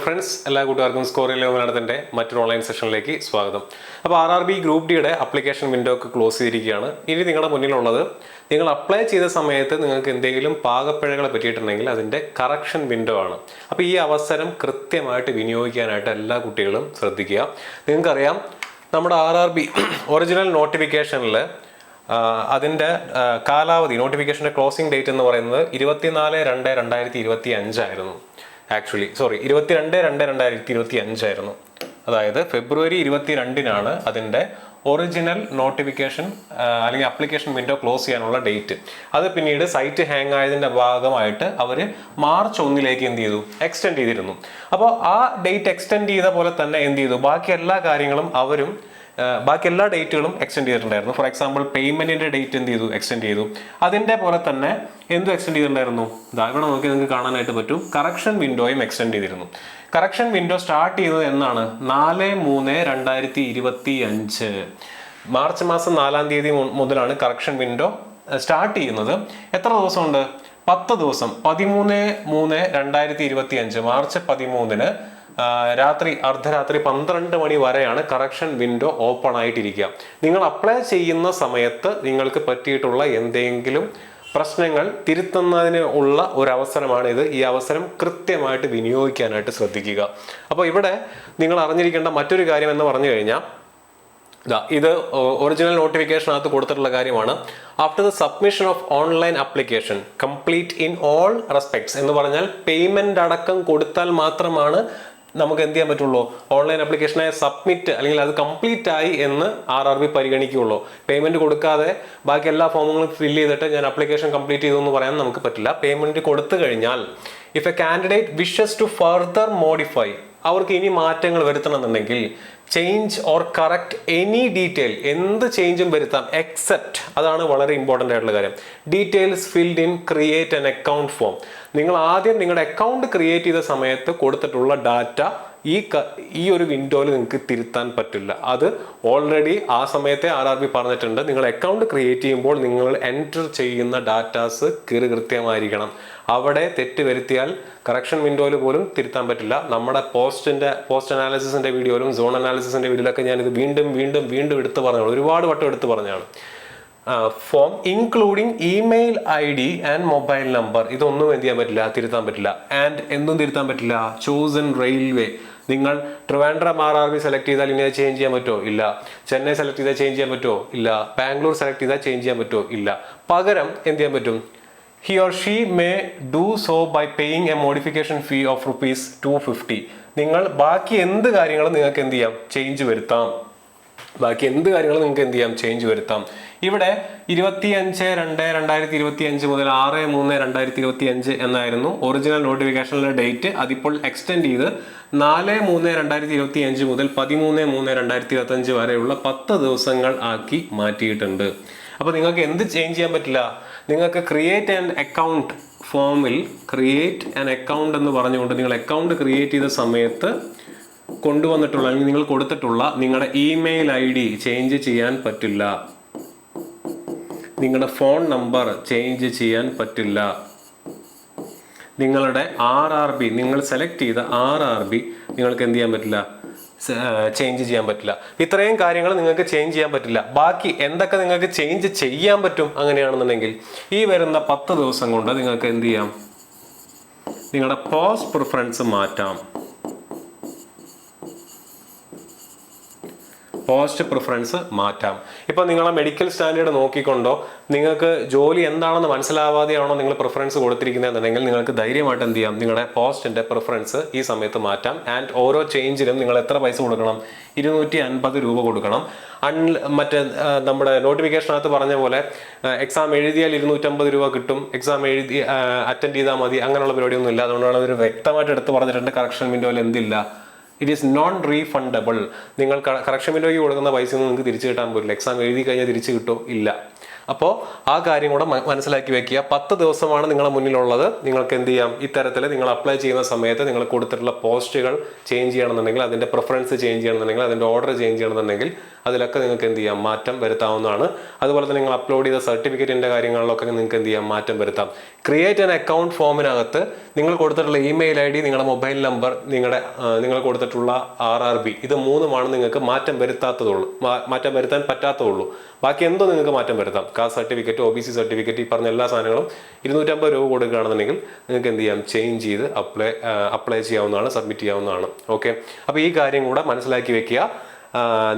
Friends, എല്ലാ കൂട്ടുകാർക്കും സ്കോറിലെ മലയാളത്തിൻ്റെ മറ്റൊരു ഓൺലൈൻ സെഷനിലേക്ക് സ്വാഗതം. അപ്പോൾ RRB ഗ്രൂപ്പ് ഡിയുടെ അപ്ലിക്കേഷൻ വിൻഡോ ഒക്കെ ക്ലോസ് ചെയ്തിരിക്കുകയാണ്. ഇനി നിങ്ങളുടെ മുന്നിലുള്ളത് നിങ്ങൾ അപ്ലൈ ചെയ്ത സമയത്ത് നിങ്ങൾക്ക് എന്തെങ്കിലും പാകപ്പിഴകളെ പറ്റിയിട്ടുണ്ടെങ്കിൽ അതിൻ്റെ കറക്ഷൻ വിൻഡോ ആണ്. അപ്പോൾ ഈ അവസരം കൃത്യമായിട്ട് വിനിയോഗിക്കാനായിട്ട് എല്ലാ കുട്ടികളും ശ്രദ്ധിക്കുക. നിങ്ങൾക്കറിയാം, നമ്മുടെ RRB ഒറിജിനൽ നോട്ടിഫിക്കേഷനിൽ അതിൻ്റെ കാലാവധി, നോട്ടിഫിക്കേഷൻ്റെ ക്ലോസിംഗ് ഡേറ്റ് എന്ന് പറയുന്നത് 24/2/2025 ആയിരുന്നു. 22/2/2025 ആയിരുന്നു. അതായത് ഫെബ്രുവരി 22-നാണ് അതിൻ്റെ ഒറിജിനൽ നോട്ടിഫിക്കേഷൻ അല്ലെങ്കിൽ അപ്ലിക്കേഷൻ വിൻഡോ ക്ലോസ് ചെയ്യാനുള്ള ഡേറ്റ്. അത് പിന്നീട് സൈറ്റ് ഹാങ് ആയതിൻ്റെ ഭാഗമായിട്ട് അവർ മാർച്ച് 1 എന്ത് ചെയ്തു, എക്സ്റ്റെൻഡ് ചെയ്തിരുന്നു. അപ്പോൾ ആ ഡേറ്റ് എക്സ്റ്റെൻഡ് ചെയ്ത പോലെ തന്നെ എന്ത് ചെയ്തു, ബാക്കി എല്ലാ കാര്യങ്ങളും ബാക്കി എല്ലാ ഡേറ്റുകളും എക്സ്റ്റെൻഡ് ചെയ്തിട്ടുണ്ടായിരുന്നു. ഫോർ എക്സാമ്പിൾ പേയ്മെന്റിന്റെ ഡേറ്റ് എന്ത് ചെയ്തു, എക്സ്റ്റെൻഡ് ചെയ്തു. അതിൻ്റെ പോലെ തന്നെ എന്തും എക്സ്റ്റെൻഡ് ചെയ്തിട്ടുണ്ടായിരുന്നു. ഇവിടെ നോക്കി നിങ്ങൾക്ക് കാണാനായിട്ട് പറ്റും, കറക്ഷൻ വിൻഡോയും എക്സ്റ്റെൻഡ് ചെയ്തിരുന്നു. കറക്ഷൻ വിൻഡോ സ്റ്റാർട്ട് ചെയ്തത് എന്നാണ്? 4/3/2025 മാർച്ച് മാസം 4 തീയതി മുതലാണ് കറക്ഷൻ വിൻഡോ സ്റ്റാർട്ട് ചെയ്യുന്നത്. എത്ര ദിവസമുണ്ട്? 10 ദിവസം. 13/3/2025 മാർച്ച് 13-ന് അർദ്ധരാത്രി 12 മണി വരെയാണ് കറക്ഷൻ വിൻഡോ ഓപ്പൺ ആയിട്ടിരിക്കുക. നിങ്ങൾ അപ്ലൈ ചെയ്യുന്ന സമയത്ത് നിങ്ങൾക്ക് പറ്റിയിട്ടുള്ള എന്തെങ്കിലും പ്രശ്നങ്ങൾ തിരുത്തുന്നതിന് ഉള്ള ഒരു അവസരമാണിത്. ഈ അവസരം കൃത്യമായിട്ട് വിനിയോഗിക്കാനായിട്ട് ശ്രദ്ധിക്കുക. അപ്പോൾ ഇവിടെ നിങ്ങൾ അറിഞ്ഞിരിക്കേണ്ട മറ്റൊരു കാര്യം എന്ന് പറഞ്ഞു കഴിഞ്ഞാൽ, ഇത് ഒറിജിനൽ നോട്ടിഫിക്കേഷനകത്ത് കൊടുത്തിട്ടുള്ള കാര്യമാണ്. After the submission of online application complete in all respects എന്ന് പറഞ്ഞാൽ പേയ്മെന്റ് അടക്കം കൊടുത്താൽ മാത്രമാണ് നമുക്ക് എന്ത് ചെയ്യാൻ പറ്റുള്ളൂ, ഓൺലൈൻ ആപ്ലിക്കേഷനെ സബ്മിറ്റ് അല്ലെങ്കിൽ അത് കംപ്ലീറ്റ് ആയി എന്ന് RRB പരിഗണിക്കുകയുള്ളൂ. പേയ്മെന്റ് കൊടുക്കാതെ ബാക്കി എല്ലാ ഫോമുകളും ഫില്ല് ചെയ്തിട്ട് ഞാൻ ആപ്ലിക്കേഷൻ കംപ്ലീറ്റ് ചെയ്തു എന്ന് പറയാൻ നമുക്ക് പറ്റില്ല. പേയ്മെന്റ് കൊടുത്തു കഴിഞ്ഞാൽ if a candidate wishes to further modify, അവർക്ക് ഇനി മാറ്റങ്ങൾ വരുത്തണമെന്നുണ്ടെങ്കിൽ change or correct any detail, എന്ത് ചേഞ്ചും വരുത്താം എക്സെപ്റ്റ്, അതാണ് വളരെ ഇമ്പോർട്ടൻ്റ് ആയിട്ടുള്ള കാര്യം, details filled in create an account form. നിങ്ങൾ ആദ്യം നിങ്ങളുടെ അക്കൗണ്ട് ക്രിയേറ്റ് ചെയ്ത സമയത്ത് കൊടുത്തിട്ടുള്ള ഡാറ്റ ഈ ഒരു വിൻഡോയിൽ നിങ്ങൾക്ക് തിരുത്താൻ പറ്റില്ല. അത് ഓൾറെഡി ആ സമയത്തെ RRB പറഞ്ഞിട്ടുണ്ട്. നിങ്ങൾ അക്കൗണ്ട് ക്രിയേറ്റ് ചെയ്യുമ്പോൾ നിങ്ങൾ എൻറ്റർ ചെയ്യുന്ന ഡാറ്റാസ് കൃത്യമായിരിക്കണം. അവിടെ തെറ്റ് വരുത്തിയാൽ കറക്ഷൻ വിൻഡോയിൽ പോലും തിരുത്താൻ പറ്റില്ല. നമ്മുടെ പോസ്റ്റ് അനാലിസിസിൻ്റെ വീഡിയോയിലും സോൺ അനാലിസിസിൻ്റെ വീഡിയോയിലൊക്കെ ഞാനിത് വീണ്ടും എടുത്ത് പറഞ്ഞതാണ്, ഒരുപാട് വട്ടം എടുത്ത് പറഞ്ഞതാണ്. Form including email ID and mobile number, ഇതൊന്നും എന്ത് ചെയ്യാൻ പറ്റില്ല, തിരുത്താൻ പറ്റില്ല. ആൻഡ് എന്തും തിരുത്താൻ പറ്റില്ല. ചോസൻ റെയിൽവേ, നിങ്ങൾ ട്രിവാൻഡ്രം RRB സെലക്ട് ചെയ്താൽ ഇനി അത് ചേഞ്ച് ചെയ്യാൻ പറ്റുമോ? ഇല്ല. ചെന്നൈ സെലക്ട് ചെയ്താൽ ചേഞ്ച് ചെയ്യാൻ പറ്റുമോ? ഇല്ല. ബാംഗ്ലൂർ സെലക്ട് ചെയ്താൽ ചേഞ്ച് ചെയ്യാൻ പറ്റുമോ? ഇല്ല. പകരം എന്ത് ചെയ്യാൻ പറ്റും, he or she may do so by paying a modification fee of ₹250. നിങ്ങൾ ബാക്കി എന്ത് കാര്യങ്ങളും നിങ്ങൾക്ക് എന്ത് ചെയ്യാം, ചേഞ്ച് വരുത്താം. ഇവിടെ 25/2/2025 മുതൽ 6/3/2025 എന്നായിരുന്നു ഒറിജിനൽ നോട്ടിഫിക്കേഷനിലെ ഡേറ്റ്. അതിപ്പോൾ എക്സ്റ്റെൻഡ് ചെയ്ത് 4/3/2025 മുതൽ 13/3/2025 വരെയുള്ള 10 ദിവസങ്ങൾ ആക്കി മാറ്റിയിട്ടുണ്ട്. അപ്പോൾ നിങ്ങൾക്ക് എന്ത് ചേഞ്ച് ചെയ്യാൻ പറ്റില്ല, നിങ്ങൾക്ക് ക്രിയേറ്റ് ആൻ അക്കൗണ്ട് ഫോമിൽ ക്രിയേറ്റ് ആൻ അക്കൗണ്ട് എന്ന് പറഞ്ഞുകൊണ്ട് നിങ്ങൾ അക്കൗണ്ട് ക്രിയേറ്റ് ചെയ്ത സമയത്ത് കൊണ്ടുവന്നിട്ടുള്ള അല്ലെങ്കിൽ നിങ്ങൾ കൊടുത്തിട്ടുള്ള നിങ്ങളുടെ ഇമെയിൽ ID ചേഞ്ച് ചെയ്യാൻ പറ്റില്ല. നിങ്ങളുടെ ഫോൺ നമ്പർ ചേഞ്ച് ചെയ്യാൻ പറ്റില്ല. നിങ്ങളുടെ RRB, നിങ്ങൾ സെലക്ട് ചെയ്ത RRB നിങ്ങൾക്ക് എന്ത് ചെയ്യാൻ പറ്റില്ല, ചേഞ്ച് ചെയ്യാൻ പറ്റില്ല. ഇത്രയും കാര്യങ്ങൾ നിങ്ങൾക്ക് ചേഞ്ച് ചെയ്യാൻ പറ്റില്ല. ബാക്കി എന്തൊക്കെ നിങ്ങൾക്ക് ചേഞ്ച് ചെയ്യാൻ പറ്റും അങ്ങനെയാണെന്നുണ്ടെങ്കിൽ ഈ വരുന്ന 10 ദിവസം കൊണ്ട് നിങ്ങൾക്ക് എന്ത് ചെയ്യാം, നിങ്ങളുടെ പോസ്റ്റ് പ്രിഫറൻസ് മാറ്റാം. ഇപ്പം നിങ്ങളെ മെഡിക്കൽ സ്റ്റാൻഡേർഡ് നോക്കിക്കൊണ്ടോ നിങ്ങൾക്ക് ജോലി എന്താണെന്ന് മനസ്സിലാവാതെയാണോ നിങ്ങൾ പ്രിഫറൻസ് കൊടുത്തിരിക്കുന്നതെന്നുണ്ടെങ്കിൽ നിങ്ങൾക്ക് ധൈര്യമായിട്ട് എന്ത് ചെയ്യാം, നിങ്ങളുടെ പോസ്റ്റിൻ്റെ പ്രിഫറൻസ് ഈ സമയത്ത് മാറ്റാം. ആൻഡ് ഓരോ ചേഞ്ചിലും നിങ്ങൾ എത്ര പൈസ കൊടുക്കണം, 250 രൂപ കൊടുക്കണം. മറ്റേ നമ്മുടെ നോട്ടിഫിക്കേഷനകത്ത് പറഞ്ഞ പോലെ എക്സാം എഴുതിയാൽ 250 രൂപ കിട്ടും, എക്സാം എഴുതി അറ്റൻഡ് ചെയ്താൽ മതി, അങ്ങനെയുള്ള പരിപാടിയൊന്നും ഇല്ല. അതുകൊണ്ടാണ് അതൊരു വ്യക്തമായിട്ട് എടുത്ത് പറഞ്ഞിട്ടുണ്ട്. കറക്ഷൻ വിൻഡോയിൽ എന്തില്ല, ഇറ്റ് ഈസ് നോൺ റീഫണ്ടബിൾ. നിങ്ങൾ കറക്ഷൻ വിൻഡോയ്ക്ക് കൊടുക്കുന്ന പൈസ ഒന്നും നിങ്ങൾക്ക് തിരിച്ചു കിട്ടാൻ പറ്റില്ല. എക്സാം എഴുതി കഴിഞ്ഞാൽ തിരിച്ചു കിട്ടുമോ? ഇല്ല. അപ്പോൾ ആ കാര്യം കൂടെ മനസ്സിലാക്കി വെക്കുക. 10 ദിവസമാണ് നിങ്ങളുടെ മുന്നിലുള്ളത്. നിങ്ങൾക്ക് എന്ത് ചെയ്യാം, ഇത്തരത്തിൽ നിങ്ങൾ അപ്ലൈ ചെയ്യുന്ന സമയത്ത് നിങ്ങൾ കൊടുത്തിട്ടുള്ള പോസ്റ്റുകൾ ചേഞ്ച് ചെയ്യണമെന്നുണ്ടെങ്കിൽ, അതിൻ്റെ പ്രിഫറൻസ് ചേഞ്ച് ചെയ്യണമെന്നുണ്ടെങ്കിൽ, അതിൻ്റെ ഓർഡർ ചേഞ്ച് ചെയ്യണമെന്നുണ്ടെങ്കിൽ അതിലൊക്കെ നിങ്ങൾക്ക് എന്ത് ചെയ്യാം, മാറ്റം വരുത്താവുന്നതാണ്. അതുപോലെ തന്നെ നിങ്ങൾ അപ്ലോഡ് ചെയ്ത സർട്ടിഫിക്കറ്റിൻ്റെ കാര്യങ്ങളിലൊക്കെ നിങ്ങൾക്ക് എന്ത് ചെയ്യാം, മാറ്റം വരുത്താം. ക്രിയേറ്റ് ആൻ അക്കൗണ്ട് ഫോമിനകത്ത് നിങ്ങൾ കൊടുത്തിട്ടുള്ള ഇമെയിൽ ID, നിങ്ങളുടെ മൊബൈൽ നമ്പർ, നിങ്ങൾ കൊടുത്തിട്ടുള്ള RRB, ഇത് 3 നിങ്ങൾക്ക് മാറ്റം വരുത്താൻ പറ്റാത്തതുള്ളൂ. ബാക്കി എന്തോ നിങ്ങൾക്ക് മാറ്റം വരുത്താം. കാസ്റ്റ് സർട്ടിഫിക്കറ്റ്, OBC സർട്ടിഫിക്കറ്റ്, ഈ പറഞ്ഞ എല്ലാ സാധനങ്ങളും 250 രൂപ കൊടുക്കുകയാണെന്നുണ്ടെങ്കിൽ നിങ്ങൾക്ക് എന്ത് ചെയ്യാം, ചേഞ്ച് ചെയ്ത് അപ്ലൈ ചെയ്യാവുന്നതാണ്, സബ്മിറ്റ് ചെയ്യാവുന്നതാണ്. ഓക്കെ, അപ്പോൾ ഈ കാര്യം കൂടെ മനസ്സിലാക്കി വെക്കുക.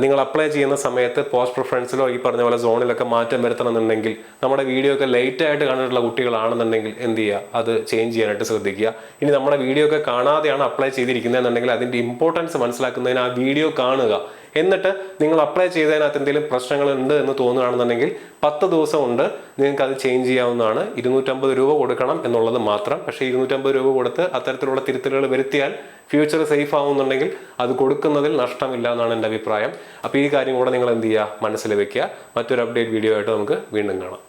നിങ്ങൾ അപ്ലൈ ചെയ്യുന്ന സമയത്ത് പോസ്റ്റ് പ്രിഫറൻസിലോ ഈ പറഞ്ഞ പോലെ സോണിലൊക്കെ മാറ്റം വരുത്തണമെന്നുണ്ടെങ്കിൽ, നമ്മുടെ വീഡിയോ ഒക്കെ ലേറ്റ് ആയിട്ട് കണ്ടിട്ടുള്ള കുട്ടികളാണെന്നുണ്ടെങ്കിൽ എന്ത് ചെയ്യുക, അത് ചേഞ്ച് ചെയ്യാനായിട്ട് ശ്രദ്ധിക്കുക. ഇനി നമ്മുടെ വീഡിയോ ഒക്കെ കാണാതെയാണ് അപ്ലൈ ചെയ്തിരിക്കുന്നതെന്നുണ്ടെങ്കിൽ അതിൻ്റെ ഇമ്പോർട്ടൻസ് മനസ്സിലാക്കുന്നതിന് ആ വീഡിയോ കാണുക. എന്നിട്ട് നിങ്ങൾ അപ്ലൈ ചെയ്തതിനകത്ത് എന്തെങ്കിലും പ്രശ്നങ്ങളുണ്ട് എന്ന് തോന്നുകയാണെന്നുണ്ടെങ്കിൽ 10 ദിവസം കൊണ്ട് നിങ്ങൾക്ക് അത് ചേഞ്ച് ചെയ്യാവുന്നതാണ്. 250 രൂപ കൊടുക്കണം എന്നുള്ളത് മാത്രം. പക്ഷേ 250 രൂപ കൊടുത്ത് അത്തരത്തിലുള്ള തിരുത്തലുകൾ വരുത്തിയാൽ ഫ്യൂച്ചർ സേഫ് ആവുന്നുണ്ടെങ്കിൽ അത് കൊടുക്കുന്നതിൽ നഷ്ടമില്ല എന്നാണ് എൻ്റെ അഭിപ്രായം. അപ്പോൾ ഈ കാര്യം കൂടെ നിങ്ങൾ എന്ത് ചെയ്യുക, മനസ്സിൽ വെക്കുക. മറ്റൊരു അപ്ഡേറ്റ് വീഡിയോ ആയിട്ട് നമുക്ക് വീണ്ടും കാണാം.